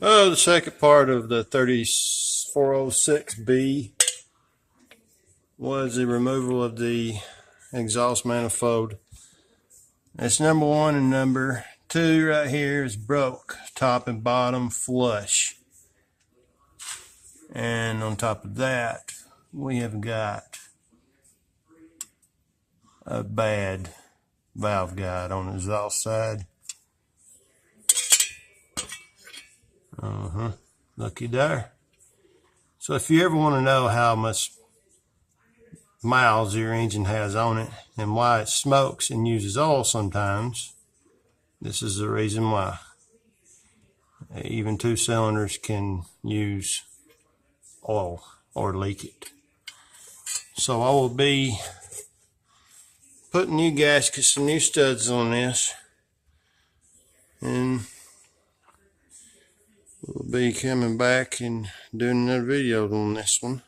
Oh, the second part of the 3406B was the removal of the exhaust manifold. That's number one, and number two right here is broke, top and bottom flush. And on top of that, we have got a bad valve guide on the exhaust side. Looky there. So if you ever want to know how much miles your engine has on it and why it smokes and uses oil sometimes, this is the reason why. Even 2 cylinders can use oil or leak it. So I will be putting new gaskets, some new studs on this, and we'll be coming back and doing another video on this one.